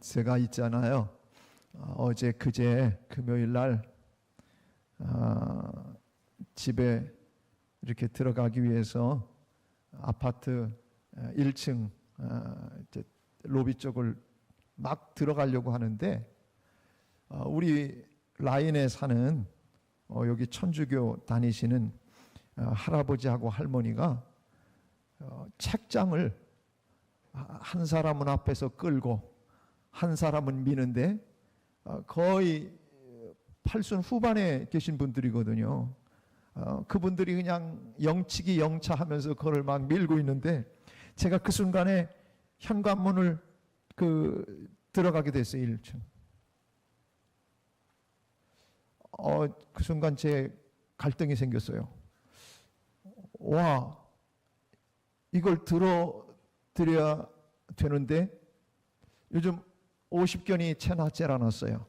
제가 있잖아요. 어제 그제 금요일 날 집에 이렇게 들어가기 위해서 아파트 1층 로비 쪽을 막 들어가려고 하는데 우리 라인에 사는 여기 천주교 다니시는 할아버지하고 할머니가 책장을 한 사람은 앞에서 끌고 한 사람은 미는데 거의 팔순 후반에 계신 분들이거든요. 그분들이 그냥 영치기 영차 하면서 그걸 막 밀고 있는데 제가 그 순간에 현관문을 들어가게 됐어요. 1층. 그 순간 제 갈등이 생겼어요. 와, 이걸 들어드려야 되는데 요즘 50견이 채나 째라놨어요.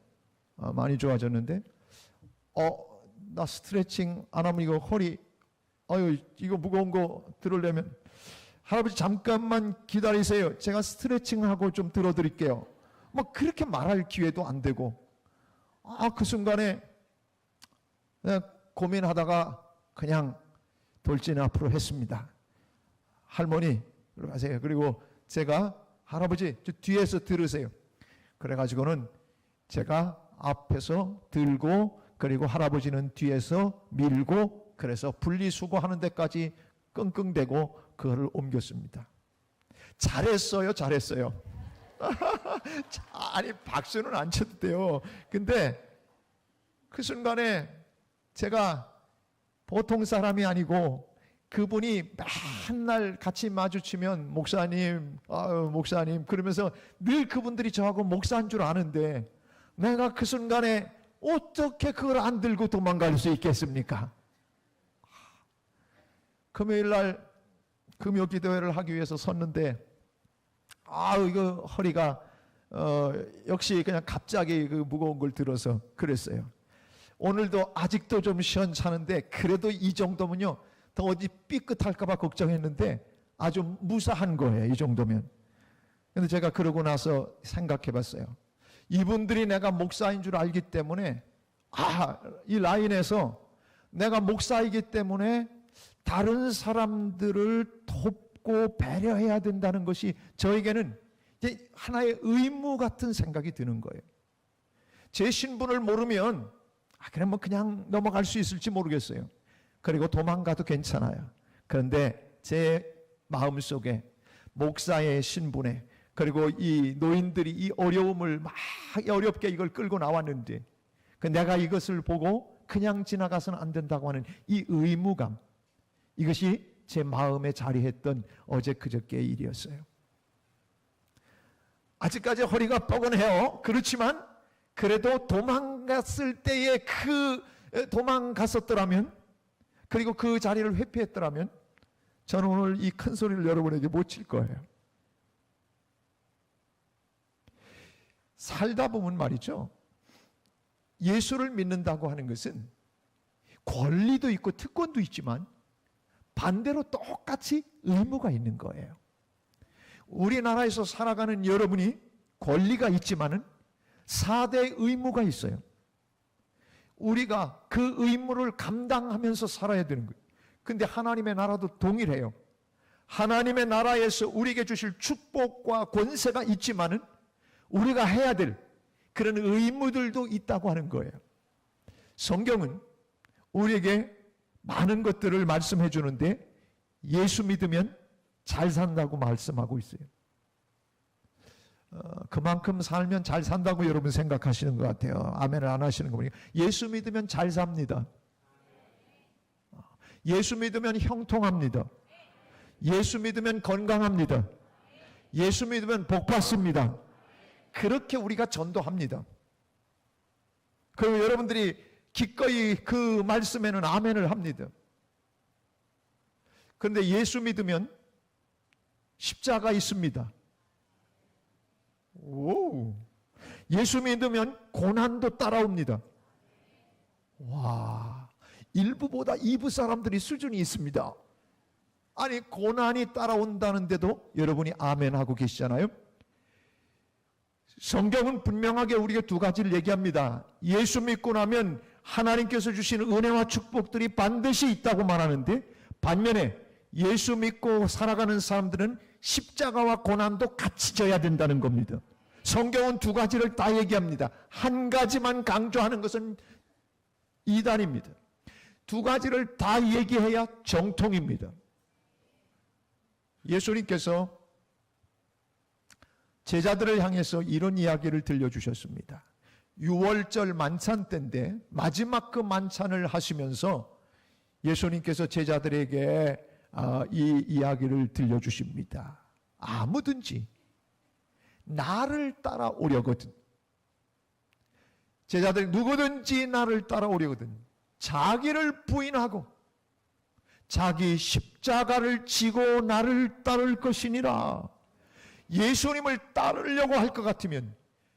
많이 좋아졌는데 나 스트레칭 안 하면 이거 허리 이거 무거운 거 들으려면 할아버지 잠깐만 기다리세요. 제가 스트레칭하고 좀 들어드릴게요. 뭐 그렇게 말할 기회도 안 되고 그 순간에 그냥 고민하다가 그냥 돌진 앞으로 했습니다. 할머니 들어가세요. 그리고 제가 할아버지 저 뒤에서 들으세요. 그래가지고는 제가 앞에서 들고 그리고 할아버지는 뒤에서 밀고 그래서 분리수거하는 데까지 끙끙대고 그거를 옮겼습니다. 잘했어요. 아니 박수는 안 쳐도 돼요. 근데 그 순간에 제가 보통 사람이 아니고 그분이 맨날 같이 마주치면 목사님 그러면서 늘 그분들이 저하고 목사인 줄 아는데 내가 그 순간에 어떻게 그걸 안 들고 도망갈 수 있겠습니까? 금요일 날 금요 기도회를 하기 위해서 섰는데 이거 허리가 역시 그냥 갑자기 그 무거운 걸 들어서 그랬어요. 오늘도 아직도 좀 시원찮은데 그래도 이 정도면요 더 어디 삐끗할까 봐 걱정했는데 아주 무사한 거예요. 이 정도면. 근데 제가 그러고 나서 생각해 봤어요. 이분들이 내가 목사인 줄 알기 때문에 이 라인에서 내가 목사이기 때문에 다른 사람들을 돕고 배려해야 된다는 것이 저에게는 이제 하나의 의무 같은 생각이 드는 거예요. 제 신분을 모르면 그럼 뭐 그냥 넘어갈 수 있을지 모르겠어요. 그리고 도망가도 괜찮아요. 그런데 제 마음속에 목사의 신분에 그리고 이 노인들이 이 어려움을 막 어렵게 이걸 끌고 나왔는데 내가 이것을 보고 그냥 지나가서는 안 된다고 하는 이 의무감, 이것이 제 마음에 자리했던 어제 그저께의 일이었어요. 아직까지 허리가 뻐근해요. 그렇지만 그래도 도망갔을 때에 도망갔었더라면 그리고 그 자리를 회피했더라면 저는 오늘 이 큰 소리를 여러분에게 못 칠 거예요. 살다 보면 말이죠. 예수를 믿는다고 하는 것은 권리도 있고 특권도 있지만 반대로 똑같이 의무가 있는 거예요. 우리나라에서 살아가는 여러분이 권리가 있지만은 4대 의무가 있어요. 우리가 그 의무를 감당하면서 살아야 되는 거예요. 근데 하나님의 나라도 동일해요. 하나님의 나라에서 우리에게 주실 축복과 권세가 있지만은 우리가 해야 될 그런 의무들도 있다고 하는 거예요. 성경은 우리에게 많은 것들을 말씀해 주는데 예수 믿으면 잘 산다고 말씀하고 있어요. 그만큼 살면 잘 산다고 여러분 생각하시는 것 같아요. 아멘을 안 하시는 거 보니까. 예수 믿으면 잘 삽니다. 예수 믿으면 형통합니다. 예수 믿으면 건강합니다. 예수 믿으면 복 받습니다. 그렇게 우리가 전도합니다. 그리고 여러분들이 기꺼이 그 말씀에는 아멘을 합니다. 그런데 예수 믿으면 십자가 있습니다. 예수 믿으면 고난도 따라옵니다. 와, 1부보다 2부 사람들이 수준이 있습니다. 아니 고난이 따라온다는데도 여러분이 아멘 하고 계시잖아요. 성경은 분명하게 우리에게 두 가지를 얘기합니다. 예수 믿고 나면 하나님께서 주시는 은혜와 축복들이 반드시 있다고 말하는데, 반면에 예수 믿고 살아가는 사람들은 십자가와 고난도 같이 져야 된다는 겁니다. 성경은 두 가지를 다 얘기합니다. 한 가지만 강조하는 것은 이단입니다. 두 가지를 다 얘기해야 정통입니다. 예수님께서 제자들을 향해서 이런 이야기를 들려주셨습니다. 6월절 만찬 때인데 마지막 그 만찬을 하시면서 예수님께서 제자들에게 이 이야기를 들려주십니다. 아무든지 나를 따라오려거든, 제자들이 누구든지 나를 따라오려거든 자기를 부인하고 자기 십자가를 지고 나를 따를 것이니라. 예수님을 따르려고 할 것 같으면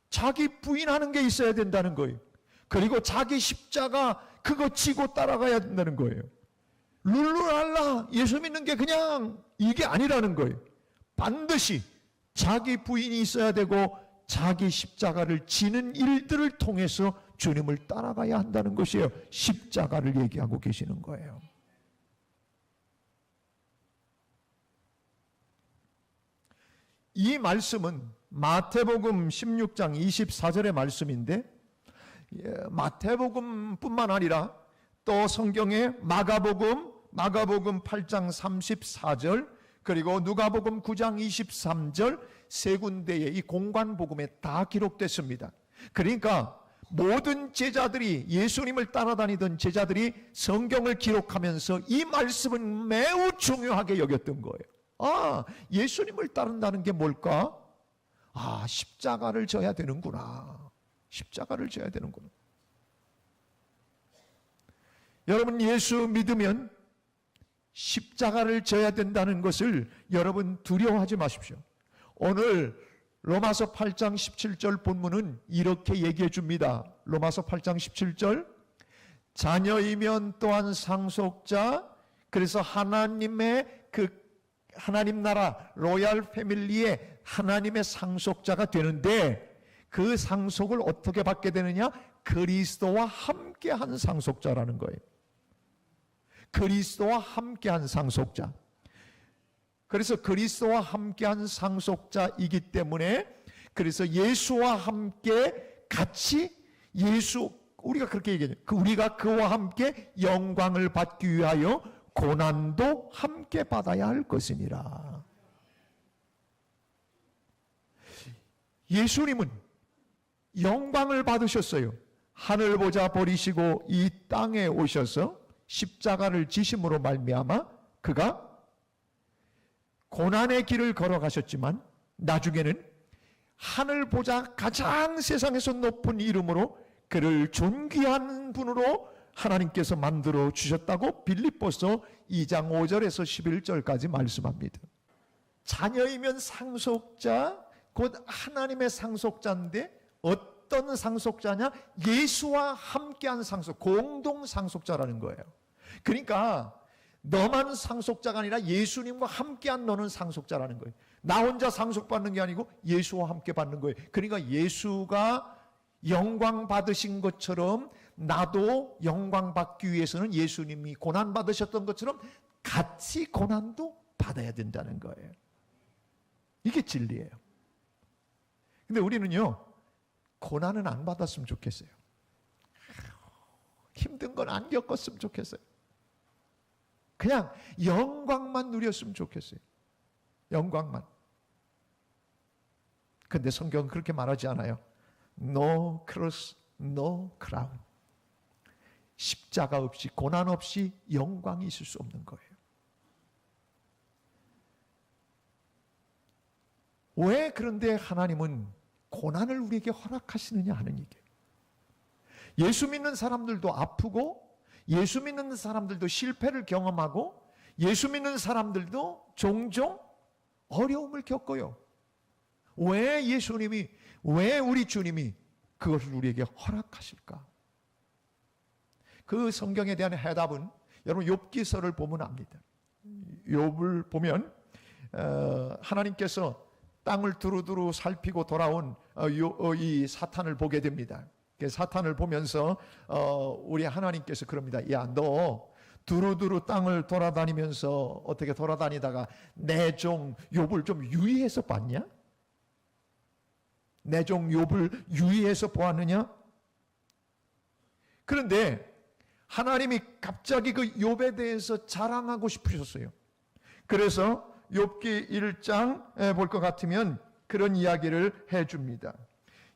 자기 부인하는 게 있어야 된다는 거예요. 그리고 자기 십자가 그거 지고 따라가야 된다는 거예요. 룰루랄라 예수 믿는 게 그냥 이게 아니라는 거예요. 반드시 자기 부인이 있어야 되고 자기 십자가를 지는 일들을 통해서 주님을 따라가야 한다는 것이에요. 십자가를 얘기하고 계시는 거예요. 이 말씀은 마태복음 16장 24절의 말씀인데, 마태복음뿐만 아니라 또 성경의 마가복음 8장 34절, 그리고 누가복음 9장 23절 세 군데의 이 공관복음에 다 기록됐습니다. 그러니까 모든 제자들이, 예수님을 따라다니던 제자들이 성경을 기록하면서 이 말씀을 매우 중요하게 여겼던 거예요. 예수님을 따른다는 게 뭘까? 십자가를 져야 되는구나. 십자가를 져야 되는구나. 여러분, 예수 믿으면 십자가를 져야 된다는 것을 여러분 두려워하지 마십시오. 오늘 로마서 8장 17절 본문은 이렇게 얘기해 줍니다. 로마서 8장 17절, 자녀이면 또한 상속자, 그래서 하나님의 하나님 나라 로얄 패밀리의 하나님의 상속자가 되는데, 그 상속을 어떻게 받게 되느냐? 그리스도와 함께한 상속자라는 거예요. 그리스도와 함께한 상속자. 그래서 그리스도와 함께한 상속자이기 때문에, 그래서 예수와 함께 같이 우리가 그렇게 얘기해요. 우리가 그와 함께 영광을 받기 위하여 고난도 함께 받아야 할 것이니라. 예수님은 영광을 받으셨어요. 하늘 보좌 버리시고 이 땅에 오셔서 십자가를 지심으로 말미암아 그가 고난의 길을 걸어가셨지만, 나중에는 하늘 보좌 가장 세상에서 높은 이름으로 그를 존귀한 분으로 하나님께서 만들어 주셨다고 빌립보서 2장 5절에서 11절까지 말씀합니다. 자녀이면 상속자, 곧 하나님의 상속자인데 어떤 상속자냐? 예수와 함께한 공동 상속자라는 거예요. 그러니까 너만 상속자가 아니라 예수님과 함께한 너는 상속자라는 거예요. 나 혼자 상속받는 게 아니고 예수와 함께 받는 거예요. 그러니까 예수가 영광 받으신 것처럼 나도 영광 받기 위해서는 예수님이 고난 받으셨던 것처럼 같이 고난도 받아야 된다는 거예요. 이게 진리예요. 근데 우리는요, 고난은 안 받았으면 좋겠어요. 힘든 건 안 겪었으면 좋겠어요. 그냥 영광만 누렸으면 좋겠어요. 영광만. 근데 성경은 그렇게 말하지 않아요. No cross, no crown. 십자가 없이, 고난 없이 영광이 있을 수 없는 거예요. 왜 그런데 하나님은 고난을 우리에게 허락하시느냐 하는 얘기예요. 예수 믿는 사람들도 아프고, 예수 믿는 사람들도 실패를 경험하고, 예수 믿는 사람들도 종종 어려움을 겪어요. 왜 우리 주님이 그것을 우리에게 허락하실까? 그 성경에 대한 해답은 여러분 욥기서를 보면 압니다. 욥을 보면 하나님께서 땅을 두루두루 살피고 돌아온 이 사탄을 보게 됩니다. 사탄을 보면서 우리 하나님께서 그럽니다. 야, 너 두루두루 땅을 돌아다니면서 어떻게 돌아다니다가 내 종 욥을 좀 유의해서 봤냐? 내 종 욥을 유의해서 보았느냐? 그런데 하나님이 갑자기 그 욥에 대해서 자랑하고 싶으셨어요. 그래서 욥기 1장 볼 것 같으면 그런 이야기를 해줍니다.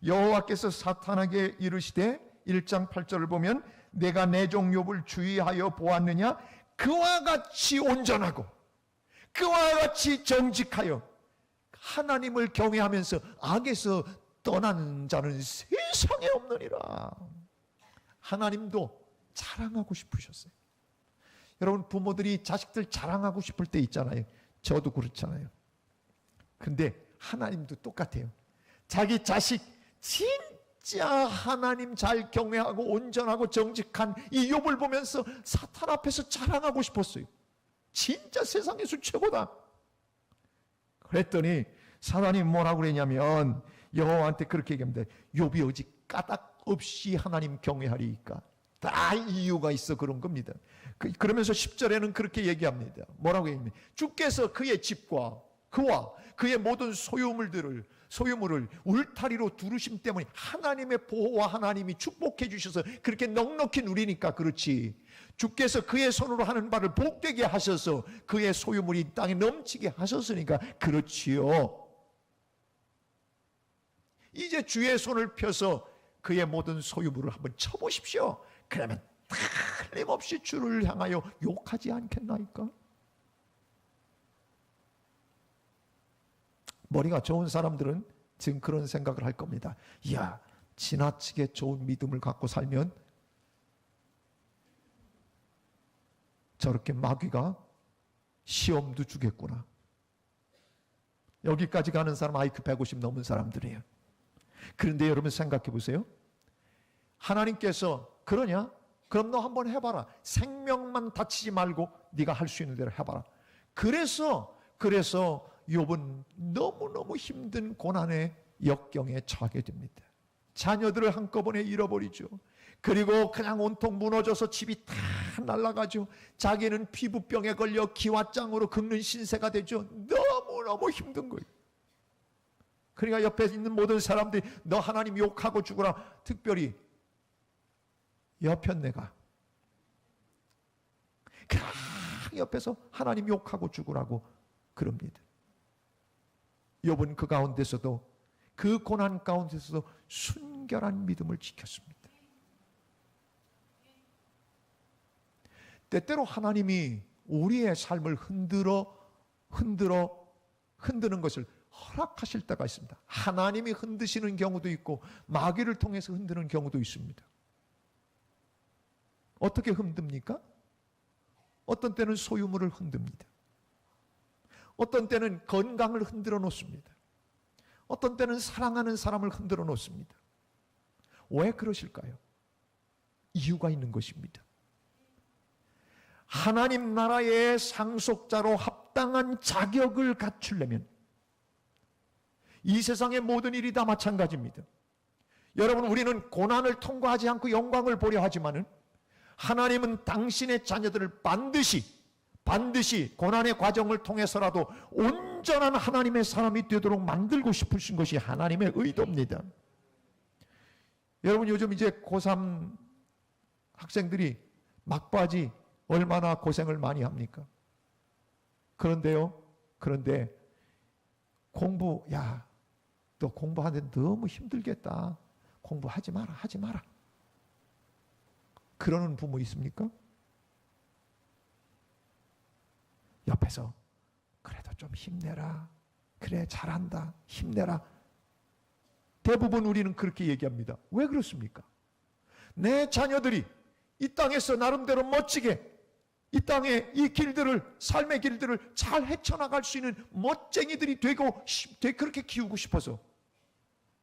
여호와께서 사탄에게 이르시되 1장 8절을 보면 내가 내 종 욥을 주의하여 보았느냐? 그와 같이 온전하고 그와 같이 정직하여 하나님을 경외하면서 악에서 떠나는 자는 세상에 없느니라. 하나님도 자랑하고 싶으셨어요. 여러분, 부모들이 자식들 자랑하고 싶을 때 있잖아요. 저도 그렇잖아요. 근데 하나님도 똑같아요. 자기 자식 진짜 하나님 잘 경외하고 온전하고 정직한 이 욥을 보면서 사탄 앞에서 자랑하고 싶었어요. 진짜 세상에서 최고다. 그랬더니 사탄이 뭐라고 그랬냐면 여호와한테 그렇게 얘기합니다. 욥이 오직 까닭 없이 하나님 경외하리이까. 다 이유가 있어 그런 겁니다. 그러면서 10절에는 그렇게 얘기합니다. 뭐라고 얘기합니까? 주께서 그의 집과 그와 그의 모든 소유물을 울타리로 두르심 때문에 하나님의 보호와 하나님이 축복해 주셔서 그렇게 넉넉히 누리니까 그렇지. 주께서 그의 손으로 하는 바를 복되게 하셔서 그의 소유물이 땅에 넘치게 하셨으니까 그렇지요. 이제 주의 손을 펴서 그의 모든 소유물을 한번 쳐보십시오. 그러면 틀림없이 주를 향하여 욕하지 않겠나이까? 머리가 좋은 사람들은 지금 그런 생각을 할 겁니다. 이야, 지나치게 좋은 믿음을 갖고 살면 저렇게 마귀가 시험도 주겠구나. 여기까지 가는 사람 IQ 150 넘은 사람들이에요. 그런데 여러분 생각해 보세요. 하나님께서 그러냐? 그럼 너 한번 해봐라. 생명만 다치지 말고 네가 할 수 있는 대로 해봐라. 그래서 욥은 너무너무 힘든 고난의 역경에 처하게 됩니다. 자녀들을 한꺼번에 잃어버리죠. 그리고 그냥 온통 무너져서 집이 다 날아가죠. 자기는 피부병에 걸려 기왓장으로 긁는 신세가 되죠. 너무너무 힘든 거예요. 그러니까 옆에 있는 모든 사람들이 너 하나님 욕하고 죽어라. 특별히 여편네가 그냥 옆에서 하나님 욕하고 죽으라고 그럽니다. 욥은 그 가운데서도 그 고난 가운데서도 순결한 믿음을 지켰습니다. 때때로 하나님이 우리의 삶을 흔드는 것을 허락하실 때가 있습니다. 하나님이 흔드시는 경우도 있고 마귀를 통해서 흔드는 경우도 있습니다. 어떻게 흔듭니까? 어떤 때는 소유물을 흔듭니다. 어떤 때는 건강을 흔들어 놓습니다. 어떤 때는 사랑하는 사람을 흔들어 놓습니다. 왜 그러실까요? 이유가 있는 것입니다. 하나님 나라의 상속자로 합당한 자격을 갖추려면 이 세상의 모든 일이 다 마찬가지입니다. 여러분, 우리는 고난을 통과하지 않고 영광을 보려 하지만은 하나님은 당신의 자녀들을 반드시 고난의 과정을 통해서라도 온전한 하나님의 사람이 되도록 만들고 싶으신 것이 하나님의 의도입니다. 여러분, 요즘 이제 고3 학생들이 막바지 얼마나 고생을 많이 합니까? 그런데 너 공부하는데 너무 힘들겠다. 공부하지 마라. 그러는 부모 있습니까? 옆에서 그래도 좀 힘내라. 그래, 잘한다. 힘내라. 대부분 우리는 그렇게 얘기합니다. 왜 그렇습니까? 내 자녀들이 이 땅에서 나름대로 멋지게 이 땅의 이 길들을, 삶의 길들을 잘 헤쳐나갈 수 있는 멋쟁이들이 그렇게 키우고 싶어서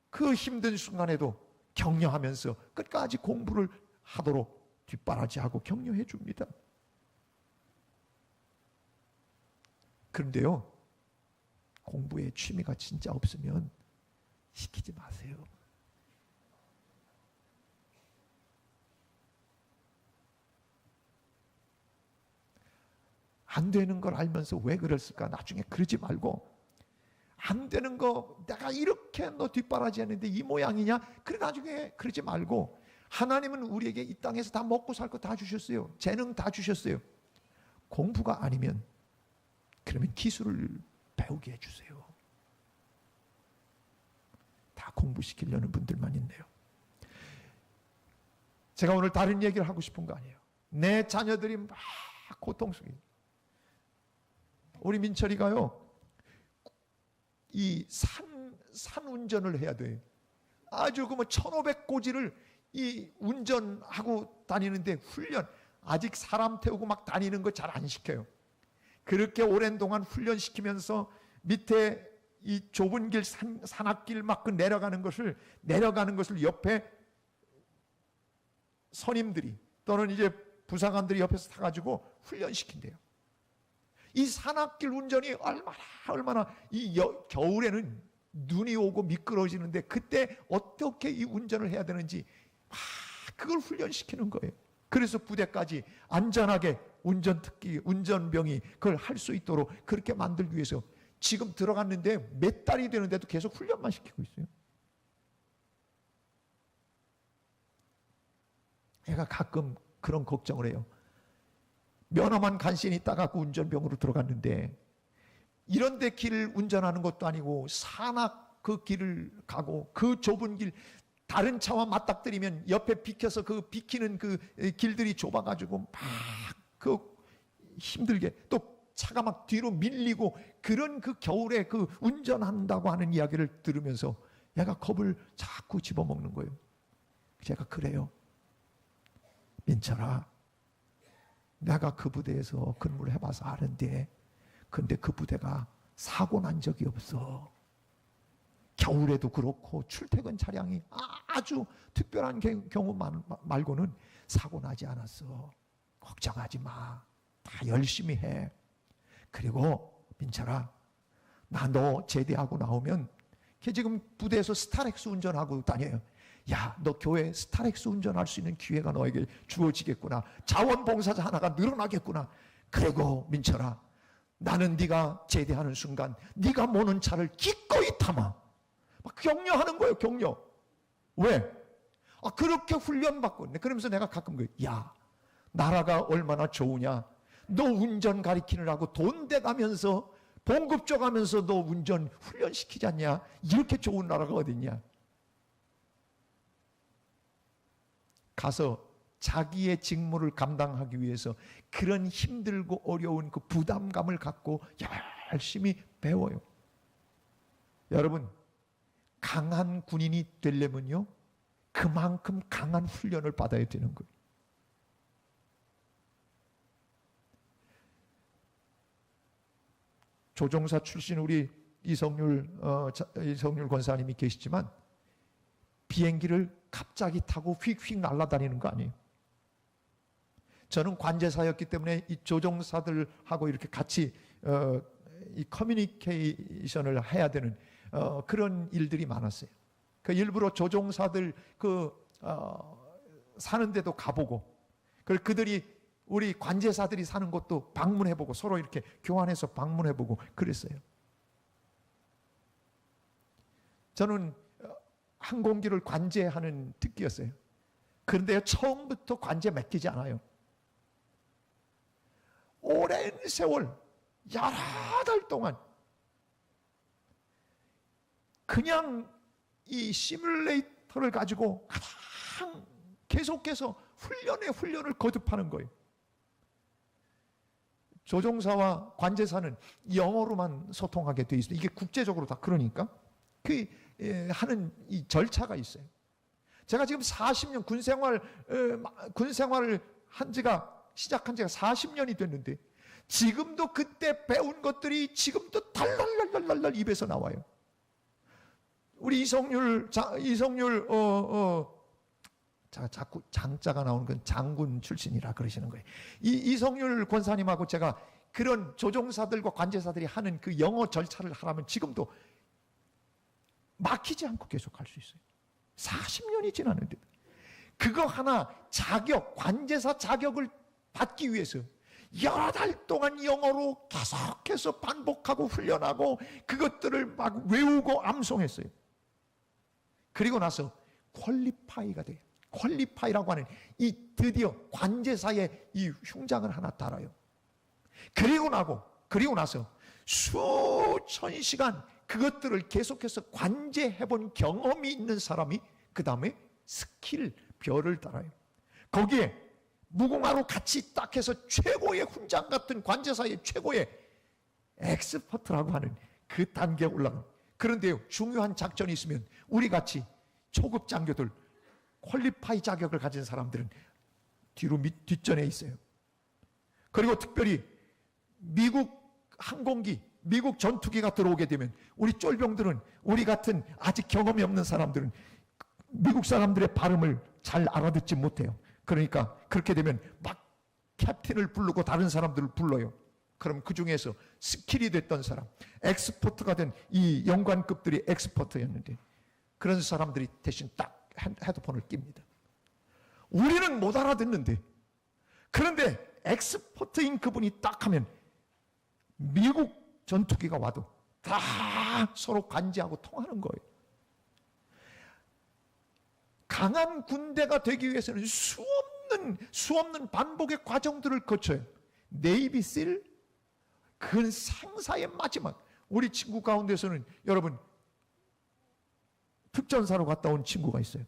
그 힘든 순간에도 격려하면서 끝까지 공부를 하도록 뒷바라지하고 격려해 줍니다. 그런데요, 공부에 취미가 진짜 없으면 시키지 마세요. 안 되는 걸 알면서 왜 그랬을까? 나중에 그러지 말고, 안 되는 거 내가 이렇게 너 뒷바라지 했는데 이 모양이냐? 그래 나중에 그러지 말고, 하나님은 우리에게 이 땅에서 다 먹고 살 거 다 주셨어요. 재능 다 주셨어요. 공부가 아니면 그러면 기술을 배우게 해주세요. 다 공부시키려는 분들만 있네요. 제가 오늘 다른 얘기를 하고 싶은 거 아니에요. 내 자녀들이 막 고통 속에, 우리 민철이가요, 이 산 운전을 해야 돼요. 아주 그 뭐 1500고지를 이 운전하고 다니는데 훈련, 아직 사람 태우고 막 다니는 거 잘 안 시켜요. 그렇게 오랜 동안 훈련시키면서 밑에 이 좁은 길, 산악길 막 내려가는 것을 옆에 선임들이 또는 이제 부사관들이 옆에서 타가지고 훈련시킨대요. 이 산악길 운전이 얼마나 이 겨울에는 눈이 오고 미끄러지는데 그때 어떻게 이 운전을 해야 되는지 그걸 훈련시키는 거예요. 그래서 부대까지 안전하게 운전병이 그걸 할 수 있도록 그렇게 만들기 위해서 지금 들어갔는데 몇 달이 되는데도 계속 훈련만 시키고 있어요. 애가 가끔 그런 걱정을 해요. 면허만 간신히 따갖고 운전병으로 들어갔는데 이런 데 길을 운전하는 것도 아니고 산악 그 길을 가고 그 좁은 길, 다른 차와 맞닥뜨리면 옆에 비켜서 그 비키는 그 길들이 좁아가지고 막 그 힘들게, 또 차가 막 뒤로 밀리고 그런 그 겨울에 그 운전한다고 하는 이야기를 들으면서 얘가 겁을 자꾸 집어먹는 거예요. 제가 그래요. 민철아, 내가 그 부대에서 근무를 해봐서 아는데, 근데 그 부대가 사고 난 적이 없어. 겨울에도 그렇고 출퇴근 차량이 아주 특별한 경우 말고는 사고 나지 않았어. 걱정하지 마. 다 열심히 해. 그리고 민철아, 나 너 제대하고 나오면 걔 지금 부대에서 스타렉스 운전하고 다녀요. 야, 너 교회 스타렉스 운전할 수 있는 기회가 너에게 주어지겠구나. 자원봉사자 하나가 늘어나겠구나. 그리고 민철아, 나는 네가 제대하는 순간 네가 모는 차를 기꺼이 타마. 막 격려하는 거예요. 격려. 왜? 그렇게 훈련받고. 그러면서 내가 가끔 그래요. 야, 나라가 얼마나 좋으냐. 너 운전 가리키느라고 돈 대가면서 봉급 줘가면서 너 운전 훈련시키지 않냐. 이렇게 좋은 나라가 어딨냐. 가서 자기의 직무를 감당하기 위해서 그런 힘들고 어려운 그 부담감을 갖고 열심히 배워요. 여러분, 강한 군인이 되려면요, 그만큼 강한 훈련을 받아야 되는 거예요. 조종사 출신 우리 이성률 권사님이 계시지만 비행기를 갑자기 타고 휙휙 날아다니는 거 아니에요. 저는 관제사였기 때문에 이 조종사들하고 이렇게 같이 이 커뮤니케이션을 해야 되는 그런 일들이 많았어요. 그 일부러 조종사들 사는 데도 가보고, 그들이 우리 관제사들이 사는 곳도 방문해보고 서로 이렇게 교환해서 방문해보고 그랬어요. 저는 항공기를 관제하는 특기였어요. 그런데 처음부터 관제 맡기지 않아요. 오랜 세월, 여러 달 동안 그냥 이 시뮬레이터를 가지고 가장 계속해서 훈련을 거듭하는 거예요. 조종사와 관제사는 영어로만 소통하게 돼 있어요. 이게 국제적으로 다 그러니까 하는 이 절차가 있어요. 제가 지금 40년 군생활을 시작한 지가 40년이 됐는데 지금도 그때 배운 것들이 지금도 달랄랄랄랄 입에서 나와요. 우리 이성률 자꾸 장자가 나오는 건 장군 출신이라 그러시는 거예요. 이성률 권사님하고 제가 그런 조종사들과 관제사들이 하는 그 영어 절차를 하라면 지금도 막히지 않고 계속 할 수 있어요. 40년이 지났는데 그거 하나 자격, 관제사 자격을 받기 위해서 여러 달 동안 영어로 계속해서 반복하고 훈련하고 그것들을 막 외우고 암송했어요. 그리고 나서 퀄리파이가 돼요. 퀄리파이라고 하는 이 드디어 관제사의 이 흉장을 하나 달아요. 그리고 나서 수천 시간 그것들을 계속해서 관제해본 경험이 있는 사람이 그 다음에 스킬 별을 달아요. 거기에 무궁화로 같이 딱 해서 최고의 훈장 같은 관제사의 최고의 엑스퍼트라고 하는 그 단계에 올라가요. 그런데요, 중요한 작전이 있으면 우리 같이 초급 장교들 퀄리파이 자격을 가진 사람들은 뒤로 뒷전에 있어요. 그리고 특별히 미국 항공기, 미국 전투기가 들어오게 되면 우리 쫄병들은, 우리 같은 아직 경험이 없는 사람들은 미국 사람들의 발음을 잘 알아듣지 못해요. 그러니까 그렇게 되면 막 캡틴을 부르고 다른 사람들을 불러요. 그럼 그 중에서 스킬이 됐던 사람, 엑스퍼트가 된 이 영관급들이 엑스퍼트였는데 그런 사람들이 대신 딱 헤드폰을 낍니다. 우리는 못 알아듣는데, 그런데 엑스퍼트인 그분이 딱 하면 미국 전투기가 와도 다 서로 관제하고 통하는 거예요. 강한 군대가 되기 위해서는 수없는 반복의 과정들을 거쳐요. 네이비실, 그 생사의 마지막. 우리 친구 가운데서는 여러분 특전사로 갔다 온 친구가 있어요.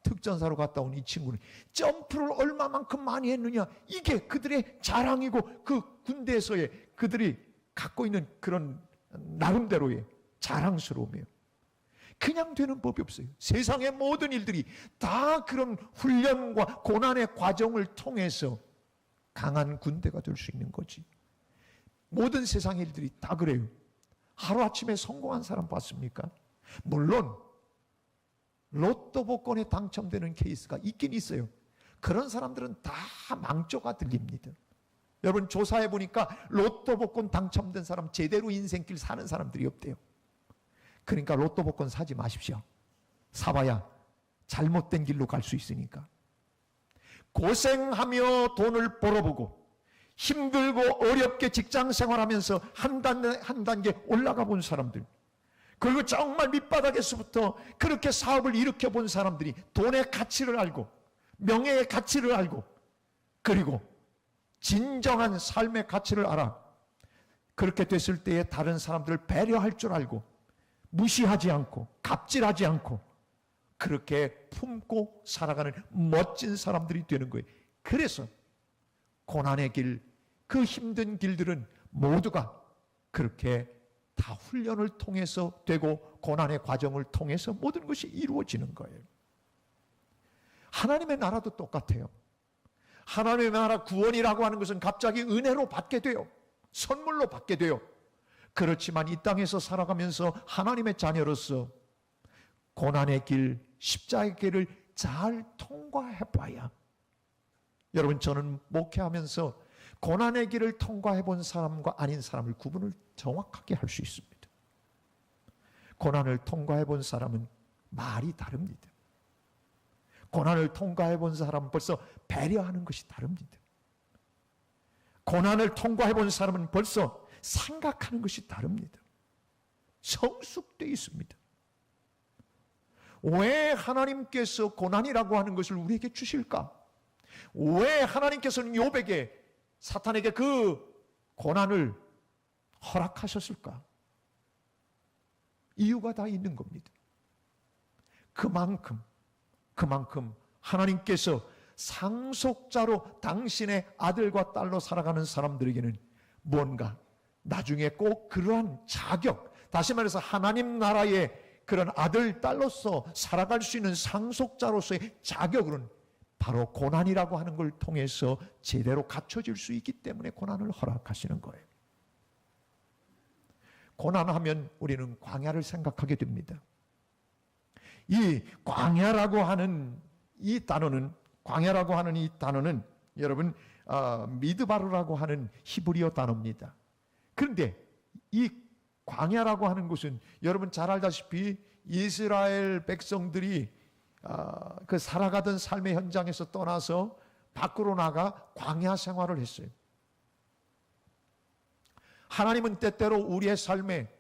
특전사로 갔다 온 이 친구는 점프를 얼마만큼 많이 했느냐, 이게 그들의 자랑이고 그 군대에서의 그들이 갖고 있는 그런 나름대로의 자랑스러움이에요. 그냥 되는 법이 없어요. 세상의 모든 일들이 다 그런 훈련과 고난의 과정을 통해서 강한 군대가 될 수 있는 거지. 모든 세상의 일들이 다 그래요. 하루아침에 성공한 사람 봤습니까? 물론 로또 복권에 당첨되는 케이스가 있긴 있어요. 그런 사람들은 다 망조가 들립니다. 여러분 조사해 보니까 로또 복권 당첨된 사람 제대로 인생길 사는 사람들이 없대요. 그러니까 로또 복권 사지 마십시오. 사봐야 잘못된 길로 갈 수 있으니까. 고생하며 돈을 벌어보고 힘들고 어렵게 직장 생활하면서 한 단계 올라가 본 사람들, 그리고 정말 밑바닥에서부터 그렇게 사업을 일으켜 본 사람들이 돈의 가치를 알고 명예의 가치를 알고 그리고 진정한 삶의 가치를 알아. 그렇게 됐을 때에 다른 사람들을 배려할 줄 알고 무시하지 않고 갑질하지 않고 그렇게 품고 살아가는 멋진 사람들이 되는 거예요. 그래서 고난의 길, 그 힘든 길들은 모두가 그렇게 다 훈련을 통해서 되고 고난의 과정을 통해서 모든 것이 이루어지는 거예요. 하나님의 나라도 똑같아요. 하나님의 나라 구원이라고 하는 것은 갑자기 은혜로 받게 돼요. 선물로 받게 돼요. 그렇지만 이 땅에서 살아가면서 하나님의 자녀로서 고난의 길, 십자가의 길을 잘 통과해 봐야, 여러분 저는 목회하면서 고난의 길을 통과해 본 사람과 아닌 사람을 구분을 정확하게 할 수 있습니다. 고난을 통과해 본 사람은 말이 다릅니다. 고난을 통과해 본 사람은 벌써 배려하는 것이 다릅니다. 고난을 통과해 본 사람은 벌써 생각하는 것이 다릅니다. 성숙되어 있습니다. 왜 하나님께서 고난이라고 하는 것을 우리에게 주실까? 왜 하나님께서는 욥에게, 사탄에게 그 고난을 허락하셨을까? 이유가 다 있는 겁니다. 그만큼 하나님께서 상속자로 당신의 아들과 딸로 살아가는 사람들에게는 뭔가 나중에 꼭 그러한 자격, 다시 말해서 하나님 나라의 그런 아들, 딸로서 살아갈 수 있는 상속자로서의 자격은 바로 고난이라고 하는 걸 통해서 제대로 갖춰질 수 있기 때문에 고난을 허락하시는 거예요. 고난하면 우리는 광야를 생각하게 됩니다. 이 광야라고 하는 이 단어는 여러분 미드바르라고 하는 히브리어 단어입니다. 그런데 이 광야라고 하는 곳은 여러분 잘 알다시피 이스라엘 백성들이 그 살아가던 삶의 현장에서 떠나서 밖으로 나가 광야 생활을 했어요. 하나님은 때때로 우리의 삶에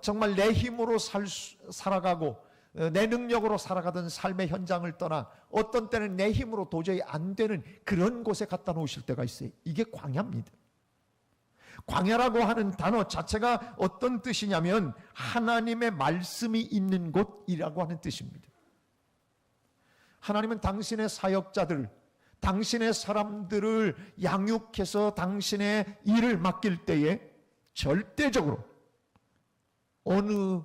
정말 내 힘으로 살아가고 내 능력으로 살아가던 삶의 현장을 떠나 어떤 때는 내 힘으로 도저히 안 되는 그런 곳에 갖다 놓으실 때가 있어요. 이게 광야입니다. 광야라고 하는 단어 자체가 어떤 뜻이냐면 하나님의 말씀이 있는 곳이라고 하는 뜻입니다. 하나님은 당신의 사역자들, 당신의 사람들을 양육해서 당신의 일을 맡길 때에 절대적으로 어느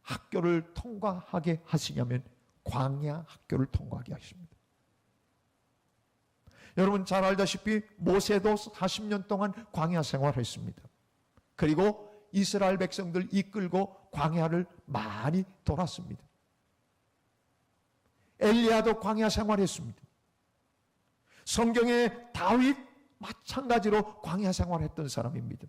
학교를 통과하게 하시냐면 광야 학교를 통과하게 하십니다. 여러분 잘 알다시피 모세도 40년 동안 광야 생활했습니다. 그리고 이스라엘 백성들 이끌고 광야를 많이 돌았습니다. 엘리야도 광야 생활했습니다. 성경의 다윗 마찬가지로 광야 생활했던 사람입니다.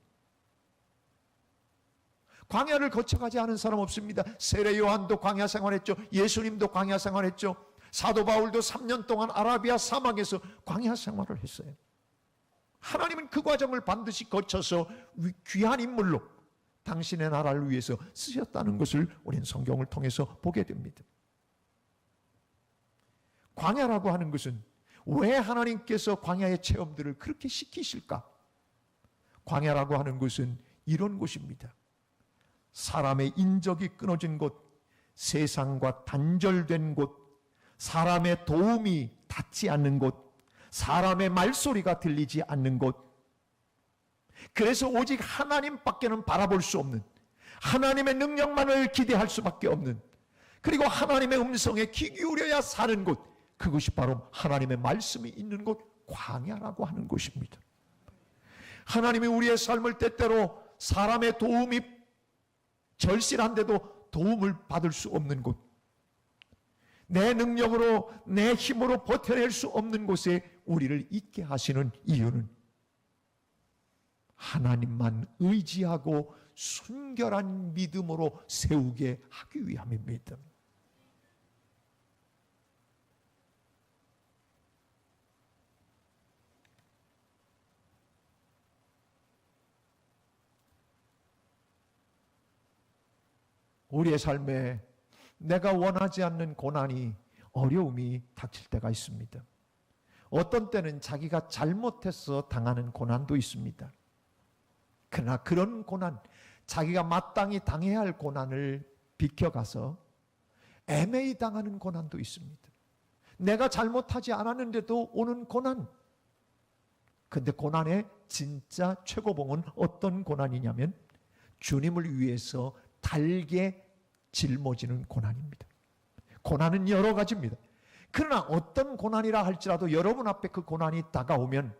광야를 거쳐가지 않은 사람 없습니다. 세례 요한도 광야 생활했죠. 예수님도 광야 생활했죠. 사도 바울도 3년 동안 아라비아 사막에서 광야 생활을 했어요. 하나님은 그 과정을 반드시 거쳐서 귀한 인물로 당신의 나라를 위해서 쓰셨다는 것을 우리는 성경을 통해서 보게 됩니다. 광야라고 하는 것은 왜 하나님께서 광야의 체험들을 그렇게 시키실까? 광야라고 하는 것은 이런 곳입니다. 사람의 인적이 끊어진 곳, 세상과 단절된 곳, 사람의 도움이 닿지 않는 곳, 사람의 말소리가 들리지 않는 곳, 그래서 오직 하나님밖에는 바라볼 수 없는, 하나님의 능력만을 기대할 수밖에 없는, 그리고 하나님의 음성에 귀 기울여야 사는 곳, 그것이 바로 하나님의 말씀이 있는 곳, 광야라고 하는 곳입니다. 하나님이 우리의 삶을 때때로 사람의 도움이 절실한데도 도움을 받을 수 없는 곳, 내 능력으로 내 힘으로 버텨낼 수 없는 곳에 우리를 있게 하시는 이유는 하나님만 의지하고 순결한 믿음으로 세우게 하기 위함입니다. 우리의 삶에 내가 원하지 않는 고난이, 어려움이 닥칠 때가 있습니다. 어떤 때는 자기가 잘못해서 당하는 고난도 있습니다. 그러나 그런 고난, 자기가 마땅히 당해야 할 고난을 비켜가서 애매히 당하는 고난도 있습니다. 내가 잘못하지 않았는데도 오는 고난. 근데 고난의 진짜 최고봉은 어떤 고난이냐면 주님을 위해서 달게 짊어지는 고난입니다. 고난은 여러 가지입니다. 그러나 어떤 고난이라 할지라도 여러분 앞에 그 고난이 다가오면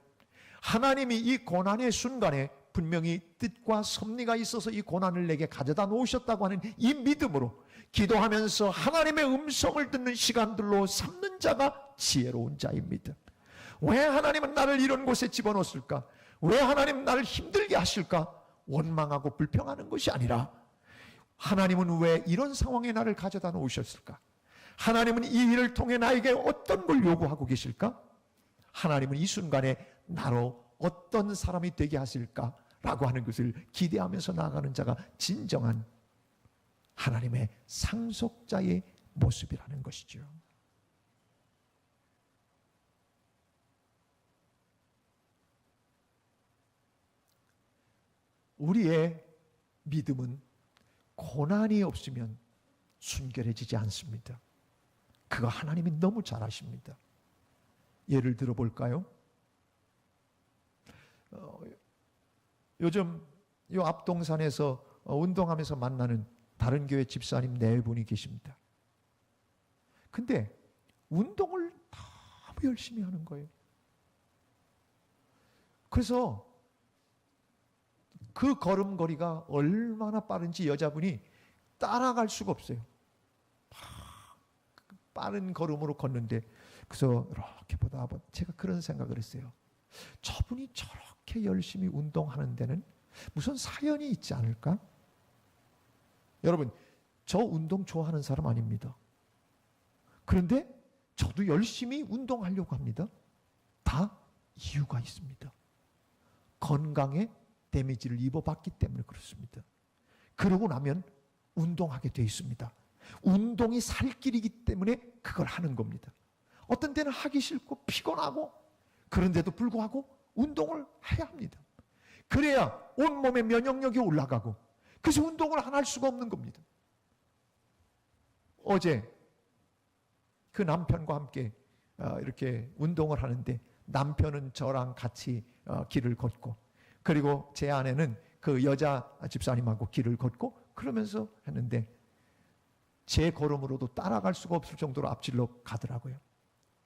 하나님이 이 고난의 순간에 분명히 뜻과 섭리가 있어서 이 고난을 내게 가져다 놓으셨다고 하는 이 믿음으로 기도하면서 하나님의 음성을 듣는 시간들로 삼는 자가 지혜로운 자입니다. 왜 하나님은 나를 이런 곳에 집어넣었을까? 왜 하나님은 나를 힘들게 하실까? 원망하고 불평하는 것이 아니라 하나님은 왜 이런 상황에 나를 가져다 놓으셨을까? 하나님은 이 일을 통해 나에게 어떤 걸 요구하고 계실까? 하나님은 이 순간에 나로 어떤 사람이 되게 하실까? 라고 하는 것을 기대하면서 나아가는 자가 진정한 하나님의 상속자의 모습이라는 것이죠. 우리의 믿음은 고난이 없으면 순결해지지 않습니다. 그거 하나님이 너무 잘 아십니다. 예를 들어 볼까요? 요즘 이 앞동산에서 운동하면서 만나는 다른 교회 집사님 4분이 계십니다. 근데 운동을 너무 열심히 하는 거예요. 그래서 그 걸음걸이가 얼마나 빠른지 여자분이 따라갈 수가 없어요. 빠른 걸음으로 걷는데, 그래서 이렇게 보다 제가 그런 생각을 했어요. 저분이 저렇게 열심히 운동하는 데는 무슨 사연이 있지 않을까? 여러분, 저 운동 좋아하는 사람 아닙니다. 그런데 저도 열심히 운동하려고 합니다. 다 이유가 있습니다. 건강에 데미지를 입어봤기 때문에 그렇습니다. 그러고 나면 운동하게 돼 있습니다. 운동이 살 길이기 때문에 그걸 하는 겁니다. 어떤 때는 하기 싫고 피곤하고 그런데도 불구하고 운동을 해야 합니다. 그래야 온몸의 면역력이 올라가고, 그래서 운동을 안 할 수가 없는 겁니다. 어제 그 남편과 함께 이렇게 운동을 하는데, 남편은 저랑 같이 길을 걷고, 그리고 제 아내는 그 여자 집사님하고 길을 걷고 그러면서 했는데, 제 걸음으로도 따라갈 수가 없을 정도로 앞질러 가더라고요.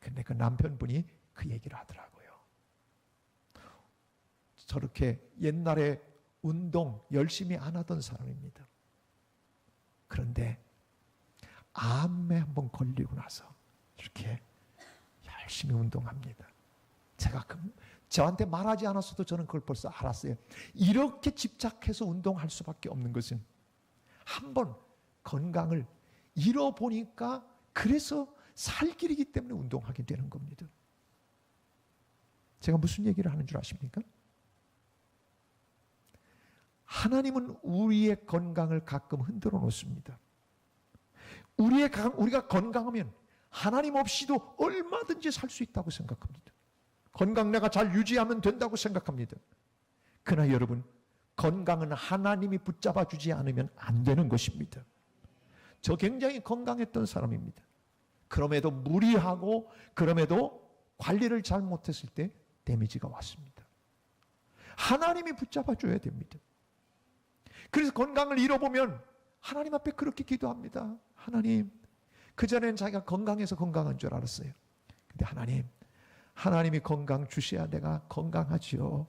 근데 그 남편분이 그 얘기를 하더라고요. 저렇게 옛날에 운동 열심히 안 하던 사람입니다. 그런데 암에 한번 걸리고 나서 이렇게 열심히 운동합니다. 제가 저한테 말하지 않았어도 저는 그걸 벌써 알았어요. 이렇게 집착해서 운동할 수밖에 없는 것은, 한번 건강을 잃어보니까 그래서 살 길이기 때문에 운동하게 되는 겁니다. 제가 무슨 얘기를 하는 줄 아십니까? 하나님은 우리의 건강을 가끔 흔들어 놓습니다. 우리가 건강하면 하나님 없이도 얼마든지 살 수 있다고 생각합니다. 건강 내가 잘 유지하면 된다고 생각합니다. 그러나 여러분, 건강은 하나님이 붙잡아 주지 않으면 안 되는 것입니다. 저 굉장히 건강했던 사람입니다. 그럼에도 무리하고, 그럼에도 관리를 잘못했을 때 데미지가 왔습니다. 하나님이 붙잡아 줘야 됩니다. 그래서 건강을 잃어보면 하나님 앞에 그렇게 기도합니다. 하나님, 그전엔 자기가 건강해서 건강한 줄 알았어요. 근데 하나님이 건강 주셔야 내가 건강하지요.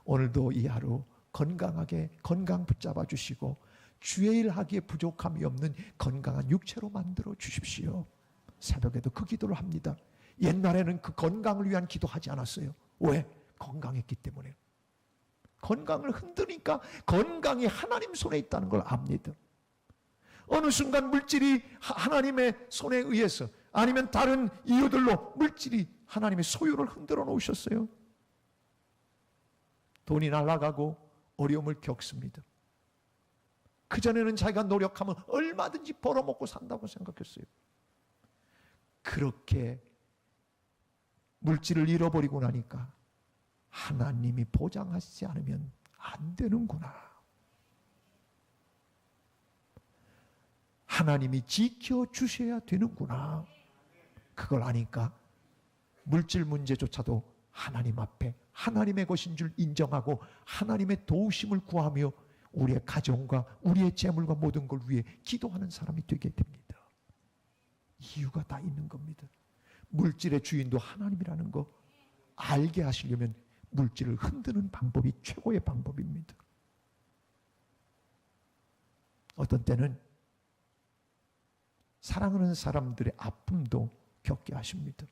오늘도 이 하루 건강하게 건강 붙잡아 주시고, 주의 일 하기에 부족함이 없는 건강한 육체로 만들어 주십시오. 새벽에도 그 기도를 합니다. 옛날에는 그 건강을 위한 기도하지 않았어요. 왜? 건강했기 때문에. 건강을 흔드니까 건강이 하나님 손에 있다는 걸 압니다. 어느 순간 물질이 하나님의 손에 의해서, 아니면 다른 이유들로 물질이 하나님의 소유를 흔들어 놓으셨어요. 돈이 날아가고 어려움을 겪습니다. 그전에는 자기가 노력하면 얼마든지 벌어먹고 산다고 생각했어요. 그렇게 물질을 잃어버리고 나니까 하나님이 보장하시지 않으면 안 되는구나. 하나님이 지켜주셔야 되는구나. 그걸 아니까 물질 문제조차도 하나님 앞에 하나님의 것인 줄 인정하고 하나님의 도우심을 구하며 우리의 가정과 우리의 재물과 모든 걸 위해 기도하는 사람이 되게 됩니다. 이유가 다 있는 겁니다. 물질의 주인도 하나님이라는 거 알게 하시려면 물질을 흔드는 방법이 최고의 방법입니다. 어떤 때는 사랑하는 사람들의 아픔도 겪게 하십니다.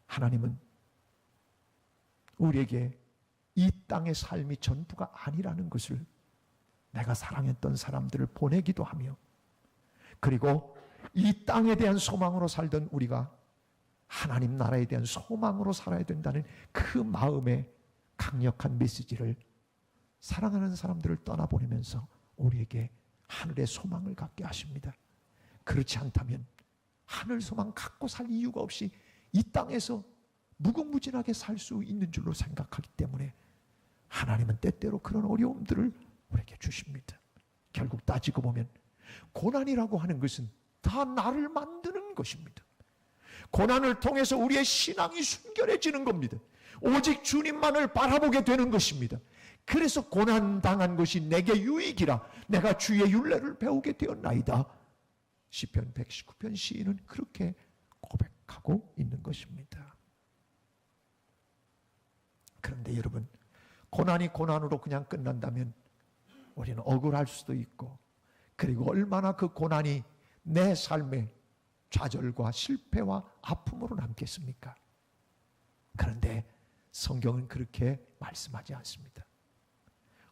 하나님은 우리에게 이 땅의 삶이 전부가 아니라는 것을, 내가 사랑했던 사람들을 보내기도 하며, 그리고 이 땅에 대한 소망으로 살던 우리가 하나님 나라에 대한 소망으로 살아야 된다는 그 마음의 강력한 메시지를 사랑하는 사람들을 떠나보내면서 우리에게 하늘의 소망을 갖게 하십니다. 그렇지 않다면 하늘 소망 갖고 살 이유가 없이 이 땅에서 무궁무진하게 살 수 있는 줄로 생각하기 때문에 하나님은 때때로 그런 어려움들을 우리에게 주십니다. 결국 따지고 보면 고난이라고 하는 것은 다 나를 만드는 것입니다. 고난을 통해서 우리의 신앙이 순결해지는 겁니다. 오직 주님만을 바라보게 되는 것입니다. 그래서 고난당한 것이 내게 유익이라 내가 주의 율례를 배우게 되었나이다. 시편 119편 시인은 그렇게 고백하고 있는 것입니다. 그런데 여러분, 고난이 고난으로 그냥 끝난다면 우리는 억울할 수도 있고, 그리고 얼마나 그 고난이 내 삶에 좌절과 실패와 아픔으로 남겠습니까? 그런데 성경은 그렇게 말씀하지 않습니다.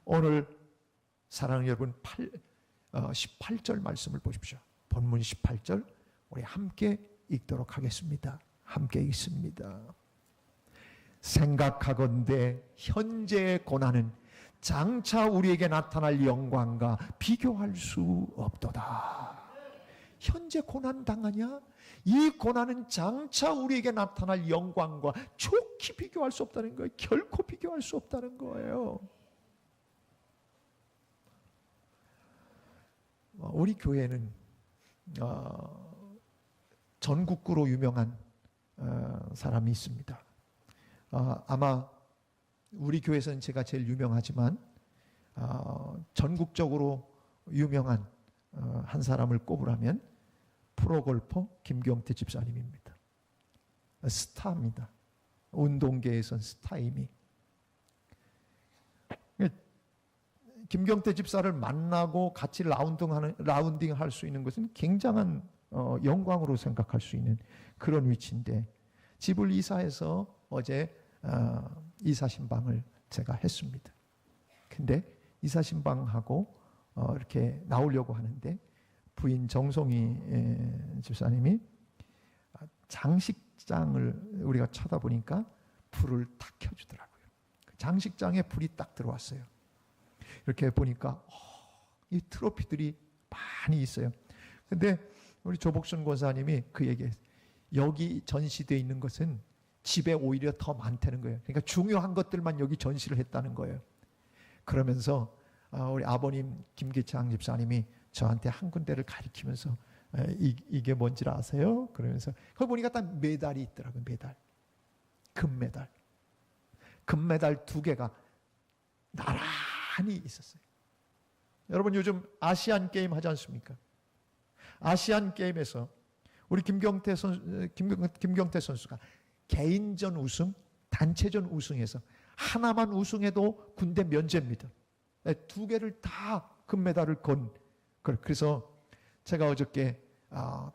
오늘 사랑하는 여러분 18절 말씀을 보십시오. 본문 18절 우리 함께 읽도록 하겠습니다. 함께 읽습니다. 생각하건대 현재의 고난은 장차 우리에게 나타날 영광과 비교할 수 없도다. 현재 고난 당하냐? 이 고난은 장차 우리에게 나타날 영광과 좋게 비교할 수 없다는 거예요. 결코 비교할 수 없다는 거예요. 우리 교회는 전국구로 유명한 사람이 있습니다. 아마 우리 교회에서는 제가 제일 유명하지만 전국적으로 유명한 한 사람을 꼽으라면 프로골퍼 김경태 집사님입니다. 스타입니다. 운동계에선 스타임이. 김경태 집사를 만나고 같이 라운딩 할 수 있는 것은 굉장한 영광으로 생각할 수 있는 그런 위치인데, 집을 이사해서 어제 이사신방을 제가 했습니다. 근데 이사신방하고 이렇게 나오려고 하는데 부인 정송이 집사님이 장식장을 우리가 쳐다보니까 불을 탁 켜주더라고요. 장식장에 불이 딱 들어왔어요. 이렇게 보니까 이 트로피들이 많이 있어요. 근데 우리 조복순 권사님이 그 얘기했어요. 여기 전시되어 있는 것은 집에 오히려 더 많다는 거예요. 그러니까 중요한 것들만 여기 전시를 했다는 거예요. 그러면서 우리 아버님 김기창 집사님이 저한테 한 군데를 가리키면서 이게 뭔지 아세요? 그러면서 거기 보니까 딱 메달이 있더라고요. 메달. 금메달. 금메달 2개가 나란히 있었어요. 여러분 요즘 아시안 게임 하지 않습니까? 아시안 게임에서 우리 김경태 선수가 개인전 우승, 단체전 우승해서 하나만 우승해도 군대 면제입니다. 2개를 다 금메달을 건. 그래서 제가 어저께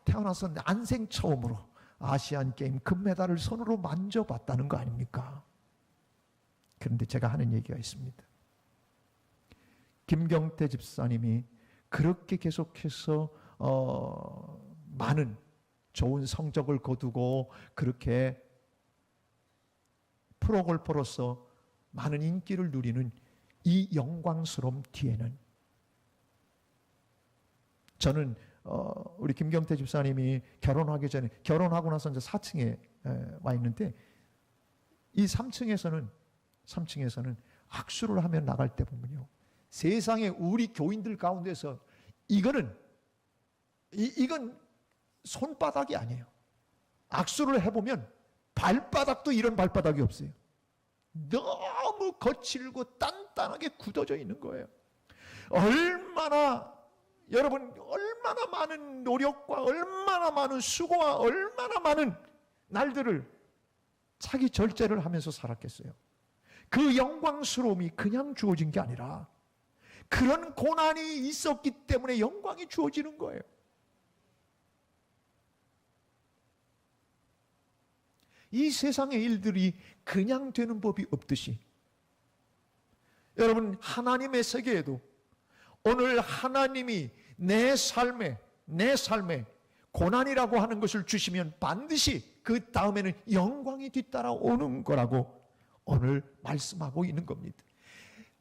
태어나서 난생 처음으로 아시안 게임 금메달을 손으로 만져봤다는 거 아닙니까? 그런데 제가 하는 얘기가 있습니다. 김경태 집사님이 그렇게 계속해서 많은 좋은 성적을 거두고 그렇게 프로골퍼로서 많은 인기를 누리는 이 영광스러움 뒤에는, 저는 우리 김경태 집사님이 결혼하기 전에, 결혼하고 나서 이제 4층에 와 있는데, 이 3층에서는 악수를 하며 나갈 때 보면요, 세상에 우리 교인들 가운데서 이건 손바닥이 아니에요. 악수를 해보면 발바닥도 이런 발바닥이 없어요. 너무 거칠고 단단하게 굳어져 있는 거예요. 여러분 얼마나 많은 노력과 얼마나 많은 수고와 얼마나 많은 날들을 자기 절제를 하면서 살았겠어요. 그 영광스러움이 그냥 주어진 게 아니라 그런 고난이 있었기 때문에 영광이 주어지는 거예요. 이 세상의 일들이 그냥 되는 법이 없듯이, 여러분 하나님의 세계에도 오늘 하나님이 내 삶에 고난이라고 하는 것을 주시면 반드시 그 다음에는 영광이 뒤따라오는 거라고 오늘 말씀하고 있는 겁니다.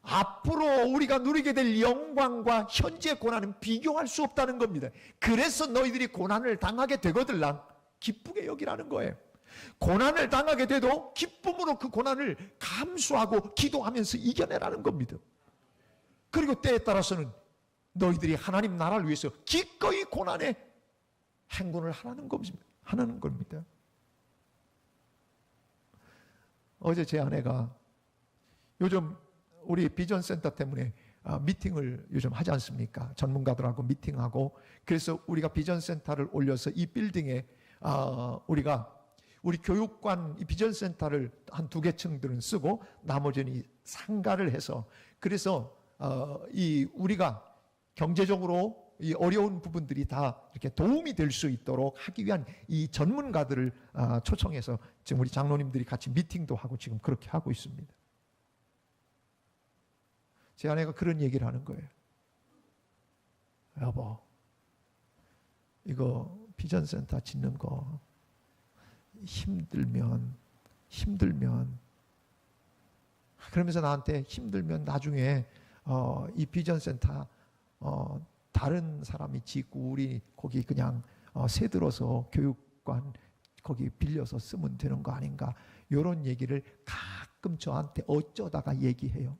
앞으로 우리가 누리게 될 영광과 현재 고난은 비교할 수 없다는 겁니다. 그래서 너희들이 고난을 당하게 되거들랑 기쁘게 여기라는 거예요. 고난을 당하게 돼도 기쁨으로 그 고난을 감수하고 기도하면서 이겨내라는 겁니다. 그리고 때에 따라서는 너희들이 하나님 나라를 위해서 기꺼이 고난에 행군을 하라는 겁니다. 어제 제 아내가 요즘 우리 비전센터 때문에 미팅을 요즘 하지 않습니까? 전문가들하고 미팅하고, 그래서 우리가 비전센터를 올려서 이 빌딩에 우리 교육관 이 비전센터를 한 2개 층들은 쓰고 나머지는 상가를 해서, 그래서 우리가 경제적으로 이 어려운 부분들이 다 이렇게 도움이 될 수 있도록 하기 위한 이 전문가들을 초청해서 지금 우리 장로님들이 같이 미팅도 하고 지금 그렇게 하고 있습니다. 제 아내가 그런 얘기를 하는 거예요. 여보, 이거 비전센터 짓는 거 힘들면 그러면서 나한테 힘들면 나중에 이 비전센터 다른 사람이 짓고 우리 거기 그냥 새 들어서 교육관 거기 빌려서 쓰면 되는 거 아닌가, 이런 얘기를 가끔 저한테 어쩌다가 얘기해요.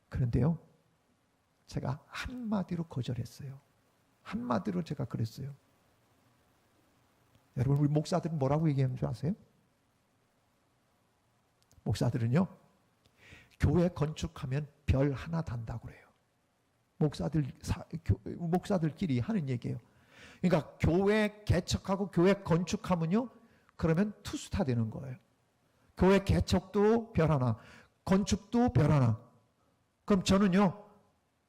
그런데요, 제가 한마디로 거절했어요. 한마디로 제가 그랬어요. 여러분, 우리 목사들은 뭐라고 얘기하는 줄 아세요? 목사들은요, 교회 건축하면 별 하나 단다고 그래요. 목사들끼리 하는 얘기예요. 그러니까 교회 개척하고 교회 건축하면요, 그러면 투스타 되는 거예요. 교회 개척도 별 하나, 건축도 별 하나. 그럼 저는요,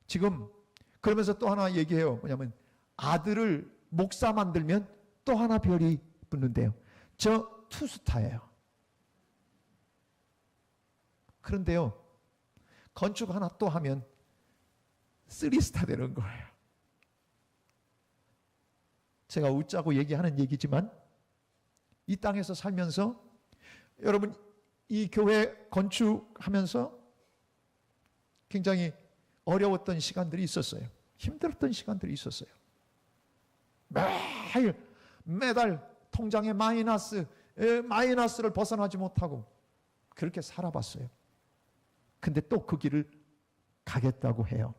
지금 그러면서 또 하나 얘기해요. 뭐냐면 아들을 목사 만들면 또 하나 별이 붙는데요. 저 투스타예요. 그런데요, 건축 하나 또 하면 3스타 되는 거예요. 제가 웃자고 얘기하는 얘기지만 이 땅에서 살면서 여러분, 이 교회 건축하면서 굉장히 어려웠던 시간들이 있었어요. 힘들었던 시간들이 있었어요. 매달 통장에 마이너스를 벗어나지 못하고 그렇게 살아봤어요. 근데 또 그 길을 가겠다고 해요.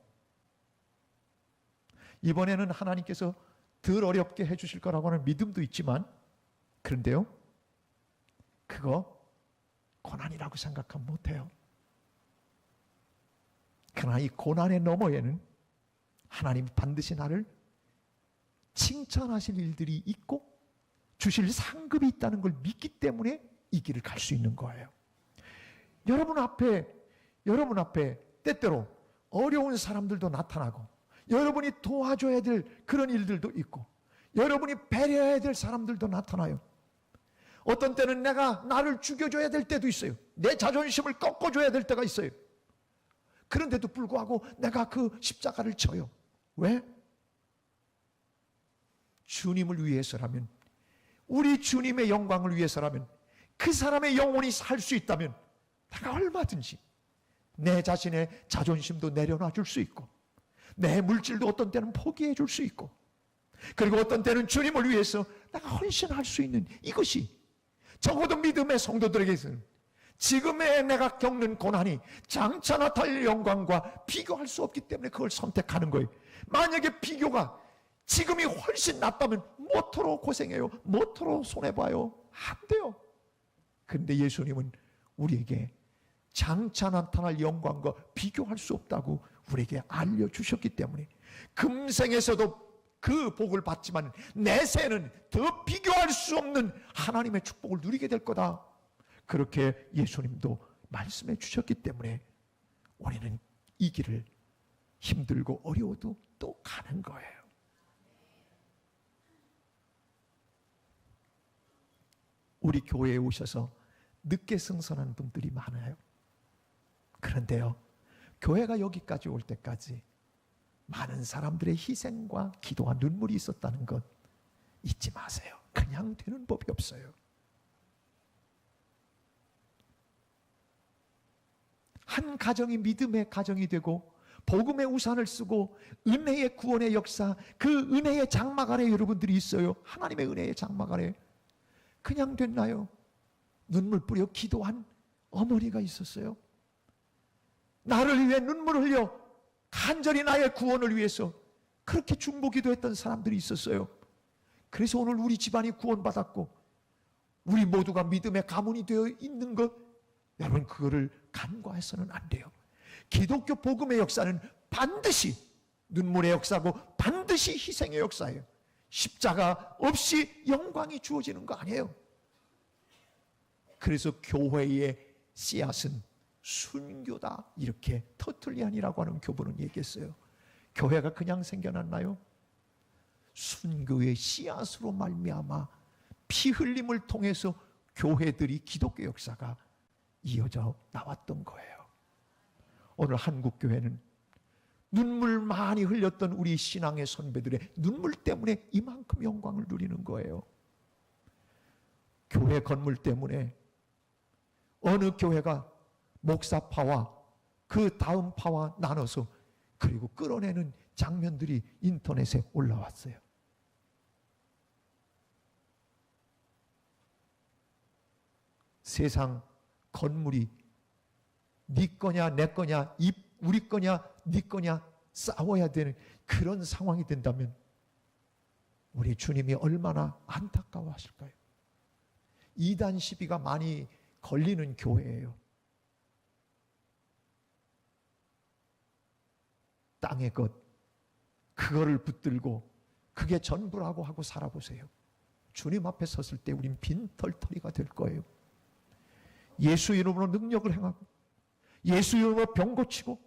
이번에는 하나님께서 덜 어렵게 해주실 거라고 하는 믿음도 있지만, 그런데요, 그거 고난이라고 생각하면 못해요. 그러나 이 고난의 너머에는 하나님 반드시 나를 칭찬하실 일들이 있고 주실 상급이 있다는 걸 믿기 때문에 이 길을 갈 수 있는 거예요. 여러분 앞에 때때로 어려운 사람들도 나타나고, 여러분이 도와줘야 될 그런 일들도 있고, 여러분이 배려해야 될 사람들도 나타나요. 어떤 때는 나를 죽여줘야 될 때도 있어요. 내 자존심을 꺾어줘야 될 때가 있어요. 그런데도 불구하고 내가 그 십자가를 져요. 왜? 주님을 위해서라면, 우리 주님의 영광을 위해서라면, 그 사람의 영혼이 살 수 있다면 내가 얼마든지 내 자신의 자존심도 내려놔 줄 수 있고, 내 물질도 어떤 때는 포기해 줄 수 있고, 그리고 어떤 때는 주님을 위해서 내가 헌신할 수 있는, 이것이 적어도 믿음의 성도들에게서는 지금의 내가 겪는 고난이 장차 나타날 영광과 비교할 수 없기 때문에 그걸 선택하는 거예요. 만약에 비교가 지금이 훨씬 낫다면 뭐토록 고생해요, 뭐토록 손해봐요? 안 돼요. 그런데 예수님은 우리에게 장차 나타날 영광과 비교할 수 없다고 우리에게 알려주셨기 때문에 금생에서도 그 복을 받지만 내세는 더 비교할 수 없는 하나님의 축복을 누리게 될 거다, 그렇게 예수님도 말씀해 주셨기 때문에 우리는 이 길을 힘들고 어려워도 또 가는 거예요. 우리 교회에 오셔서 늦게 승선한 분들이 많아요. 그런데요, 교회가 여기까지 올 때까지 많은 사람들의 희생과 기도와 눈물이 있었다는 것 잊지 마세요. 그냥 되는 법이 없어요. 한 가정이 믿음의 가정이 되고 복음의 우산을 쓰고 은혜의 구원의 역사, 그 은혜의 장막 아래 여러분들이 있어요. 하나님의 은혜의 장막 아래. 그냥 됐나요? 눈물 뿌려 기도한 어머니가 있었어요. 나를 위해 눈물을 흘려 간절히 나의 구원을 위해서 그렇게 중보기도했던 사람들이 있었어요. 그래서 오늘 우리 집안이 구원받았고 우리 모두가 믿음의 가문이 되어 있는 것, 여러분 그거를 간과해서는 안 돼요. 기독교 복음의 역사는 반드시 눈물의 역사고 반드시 희생의 역사예요. 십자가 없이 영광이 주어지는 거 아니에요. 그래서 교회의 씨앗은 순교다, 이렇게 터툴리안이라고 하는 교부는 얘기했어요. 교회가 그냥 생겨났나요? 순교의 씨앗으로 말미암아 피 흘림을 통해서 교회들이 기독교 역사가 이어져 나왔던 거예요. 오늘 한국 교회는 눈물 많이 흘렸던 우리 신앙의 선배들의 눈물 때문에 이만큼 영광을 누리는 거예요. 교회 건물 때문에 어느 교회가 목사파와 그 다음 파와 나눠서 그리고 끌어내는 장면들이 인터넷에 올라왔어요. 세상 건물이 네 거냐 내 거냐 우리 거냐 네 거냐 싸워야 되는 그런 상황이 된다면 우리 주님이 얼마나 안타까워하실까요? 이단 시비가 많이 걸리는 교회예요. 땅의 것 그거를 붙들고 그게 전부라고 하고 살아보세요. 주님 앞에 섰을 때 우린 빈털터리가 될 거예요. 예수 이름으로 능력을 행하고 예수 이름으로 병 고치고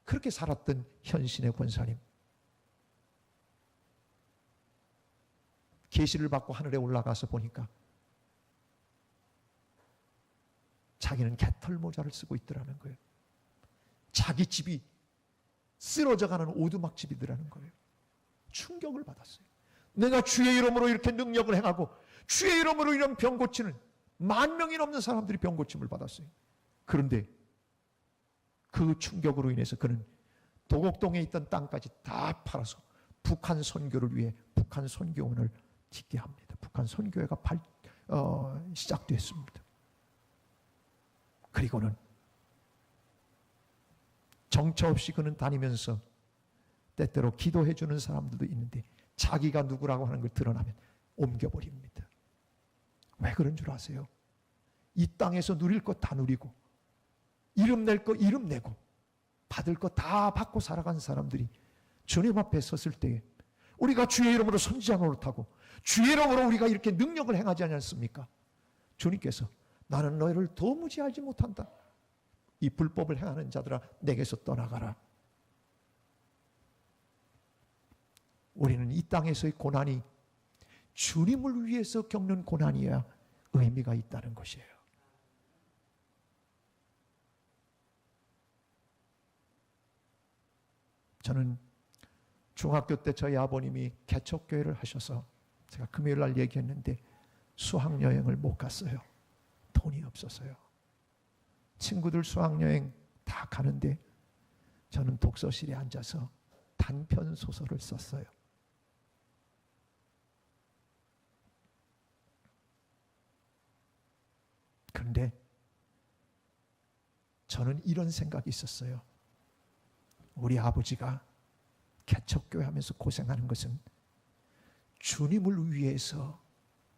그렇게 살았던 현신의 권사님, 계시를 받고 하늘에 올라가서 보니까 자기는 개털 모자를 쓰고 있더라는 거예요. 자기 집이 쓰러져가는 오두막집이더라는 거예요. 충격을 받았어요. 내가 주의 이름으로 이렇게 능력을 행하고 주의 이름으로 이런 병 고치는 10,000명이 넘는 사람들이 병 고침을 받았어요. 그런데 그 충격으로 인해서 그는 도곡동에 있던 땅까지 다 팔아서 북한 선교를 위해 북한 선교원을 짓게 합니다. 북한 선교회가 시작됐습니다. 그리고는 정처 없이 그는 다니면서 때때로 기도해 주는 사람들도 있는데 자기가 누구라고 하는 걸 드러나면 옮겨버립니다. 왜 그런 줄 아세요? 이 땅에서 누릴 것 다 누리고 이름 낼 거 이름 내고 받을 거 다 받고 살아간 사람들이 주님 앞에 섰을 때에 우리가 주의 이름으로 선지자 노릇하고 주의 이름으로 우리가 이렇게 능력을 행하지 않습니까? 주님께서 나는 너희를 도무지 알지 못한다. 이 불법을 행하는 자들아 내게서 떠나가라. 우리는 이 땅에서의 고난이 주님을 위해서 겪는 고난이어야 의미가 있다는 것이에요. 저는 중학교 때 저희 아버님이 개척교회를 하셔서 제가 금요일 날 얘기했는데 수학여행을 못 갔어요. 돈이 없어서요. 친구들 수학여행 다 가는데 저는 독서실에 앉아서 단편 소설을 썼어요. 그런데 저는 이런 생각이 있었어요. 우리 아버지가 개척교회 하면서 고생하는 것은 주님을 위해서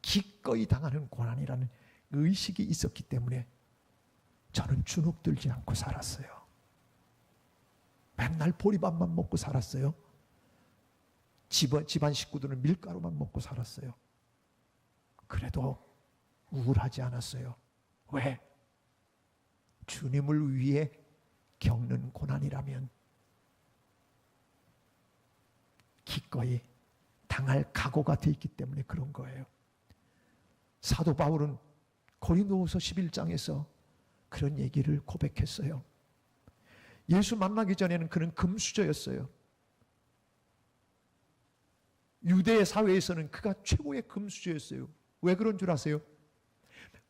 기꺼이 당하는 고난이라는 의식이 있었기 때문에 저는 주눅들지 않고 살았어요. 맨날 보리밥만 먹고 살았어요. 집안 식구들은 밀가루만 먹고 살았어요. 그래도 우울하지 않았어요. 왜? 주님을 위해 겪는 고난이라면 기꺼이 당할 각오가 돼 있기 때문에 그런 거예요. 사도 바울은 고린도후서 11장에서 그런 얘기를 고백했어요. 예수 만나기 전에는 그는 금수저였어요. 유대 사회에서는 그가 최고의 금수저였어요. 왜 그런 줄 아세요?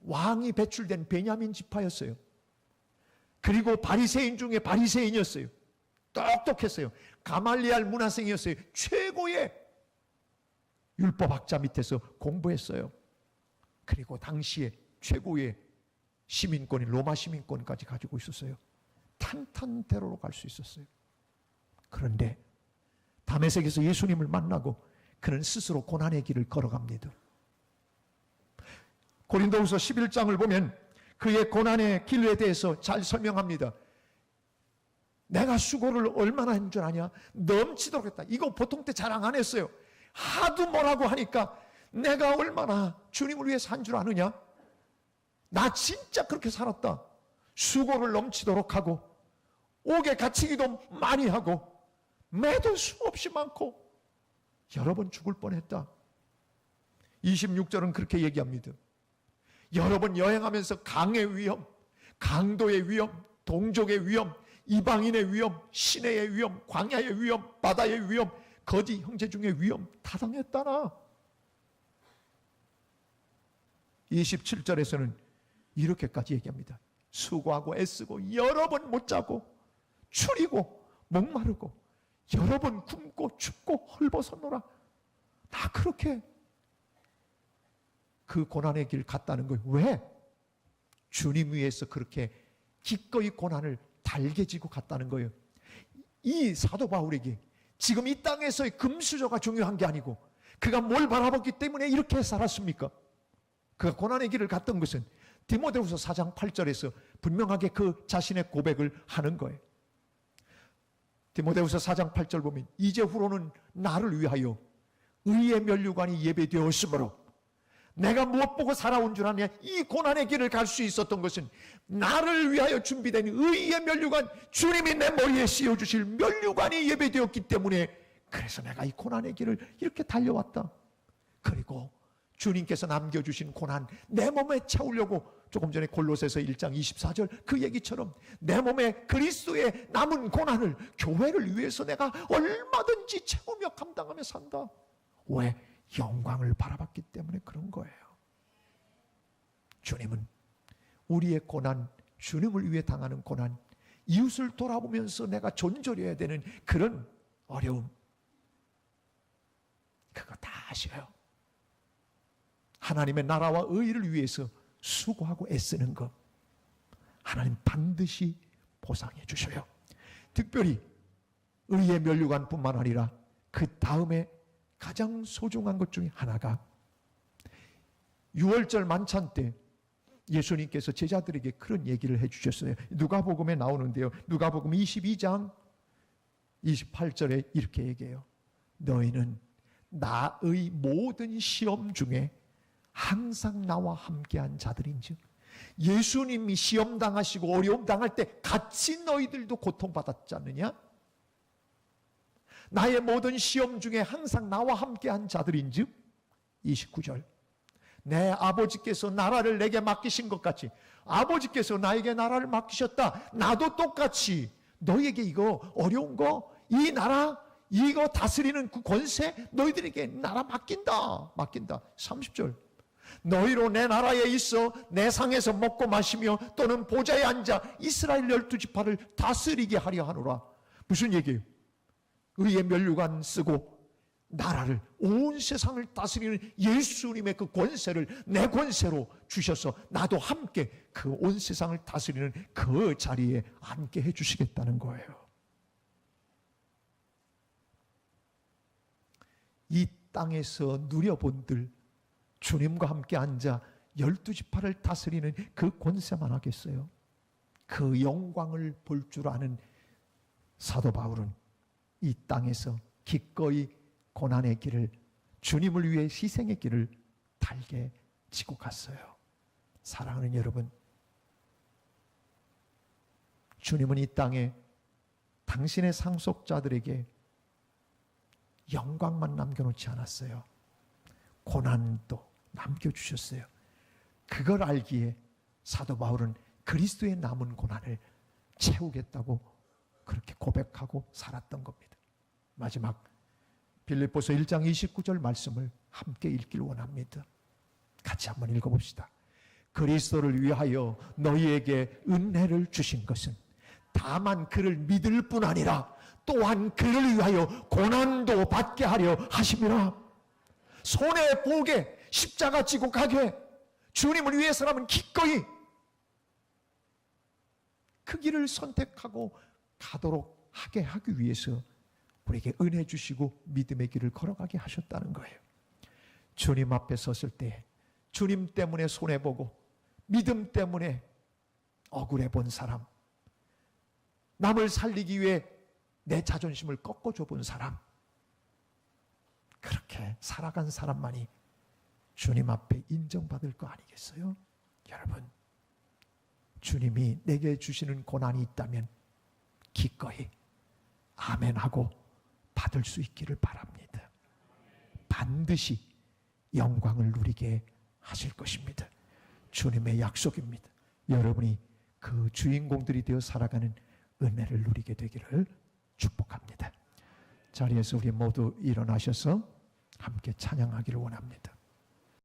왕이 배출된 베냐민 지파였어요. 그리고 바리새인 중에 바리새인이었어요. 똑똑했어요. 가말리알 문화생이었어요. 최고의 율법학자 밑에서 공부했어요. 그리고 당시에 최고의 시민권인 로마 시민권까지 가지고 있었어요. 탄탄대로로 갈 수 있었어요. 그런데 다메섹에서 예수님을 만나고 그는 스스로 고난의 길을 걸어갑니다. 고린도후서 11장을 보면 그의 고난의 길에 대해서 잘 설명합니다. 내가 수고를 얼마나 한 줄 아냐? 넘치도록 했다. 이거 보통 때 자랑 안 했어요. 하도 뭐라고 하니까 내가 얼마나 주님을 위해서 한 줄 아느냐? 나 진짜 그렇게 살았다. 수고를 넘치도록 하고 옥에 갇히기도 많이 하고 매도 수없이 많고 여러 번 죽을 뻔했다. 26절은 그렇게 얘기합니다. 여러 번 여행하면서 강의 위험, 강도의 위험, 동족의 위험, 이방인의 위험, 시내의 위험, 광야의 위험, 바다의 위험, 거지 형제 중의 위험 다 당했다나. 27절에서는 이렇게까지 얘기합니다. 수고하고 애쓰고 여러 번 못 자고 추리고 목마르고 여러 번 굶고 춥고 헐벗었노라. 다 그렇게 그 고난의 길 갔다는 거예요. 왜? 주님 위해서 그렇게 기꺼이 고난을 달게 지고 갔다는 거예요. 이 사도 바울에게 지금 이 땅에서의 금수저가 중요한 게 아니고 그가 뭘 바라봤기 때문에 이렇게 살았습니까? 그가 고난의 길을 갔던 것은 디모데후서 4장 8절에서 분명하게 그 자신의 고백을 하는 거예요. 디모데후서 4장 8절 보면 이제 후로는 나를 위하여 의의 면류관이 예배되었으므로 내가 무엇 보고 살아온 줄 아냐? 이 고난의 길을 갈 수 있었던 것은 나를 위하여 준비된 의의 면류관, 주님이 내 머리에 씌워주실 면류관이 예배되었기 때문에 그래서 내가 이 고난의 길을 이렇게 달려왔다. 그리고 주님께서 남겨주신 고난 내 몸에 채우려고 조금 전에 골로새서 1장 24절 그 얘기처럼 내 몸에 그리스도의 남은 고난을 교회를 위해서 내가 얼마든지 채우며 감당하며 산다. 왜? 영광을 바라봤기 때문에 그런 거예요. 주님은 우리의 고난, 주님을 위해 당하는 고난, 이웃을 돌아보면서 내가 존절해야 되는 그런 어려움, 그거 다 아셔요. 하나님의 나라와 의를 위해서 수고하고 애쓰는 것 하나님 반드시 보상해 주셔요. 특별히 의의 면류관뿐만 아니라 그 다음에 가장 소중한 것 중에 하나가 6월절 만찬 때 예수님께서 제자들에게 그런 얘기를 해주셨어요. 누가복음에 나오는데요. 누가복음 22장 28절에 이렇게 얘기해요. 너희는 나의 모든 시험 중에 항상 나와 함께한 자들인즉. 예수님이 시험 당하시고 어려움 당할 때 같이 너희들도 고통받았지 않느냐? 나의 모든 시험 중에 항상 나와 함께한 자들인즉 29절 내 아버지께서 나라를 내게 맡기신 것 같이 아버지께서 나에게 나라를 맡기셨다. 나도 똑같이 너희에게 이거 어려운 거, 이 나라 이거 다스리는 그 권세 너희들에게 나라 맡긴다. 30절 너희로 내 나라에 있어 내 상에서 먹고 마시며 또는 보좌에 앉아 이스라엘 12지파를 다스리게 하려 하노라. 무슨 얘기예요? 의의 면류관 쓰고 나라를 온 세상을 다스리는 예수님의 그 권세를 내 권세로 주셔서 나도 함께 그 온 세상을 다스리는 그 자리에 앉게 해주시겠다는 거예요. 이 땅에서 누려본들 주님과 함께 앉아 12지파를 다스리는 그 권세만 하겠어요? 그 영광을 볼 줄 아는 사도 바울은 이 땅에서 기꺼이 고난의 길을 주님을 위해 희생의 길을 달게 지고 갔어요. 사랑하는 여러분, 주님은 이 땅에 당신의 상속자들에게 영광만 남겨놓지 않았어요. 고난도 남겨주셨어요. 그걸 알기에 사도 바울은 그리스도의 남은 고난을 채우겠다고 그렇게 고백하고 살았던 겁니다. 마지막 빌립보서 1장 29절 말씀을 함께 읽길 원합니다. 같이 한번 읽어봅시다. 그리스도를 위하여 너희에게 은혜를 주신 것은 다만 그를 믿을 뿐 아니라 또한 그를 위하여 고난도 받게 하려 하심이라. 손에 보게 십자가 지고 가게 주님을 위해서라면 기꺼이 그 길을 선택하고 가도록 하게 하기 위해서 우리에게 은혜 주시고 믿음의 길을 걸어가게 하셨다는 거예요. 주님 앞에 섰을 때 주님 때문에 손해보고 믿음 때문에 억울해 본 사람, 남을 살리기 위해 내 자존심을 꺾어줘 본 사람, 그렇게 살아간 사람만이 주님 앞에 인정받을 거 아니겠어요? 여러분, 주님이 내게 주시는 고난이 있다면 기꺼이 아멘하고 받을 수 있기를 바랍니다. 반드시 영광을 누리게 하실 것입니다. 주님의 약속입니다. 여러분이 그 주인공들이 되어 살아가는 은혜를 누리게 되기를 축복합니다. 자리에서 우리 모두 일어나셔서 함께 찬양하기를 원합니다.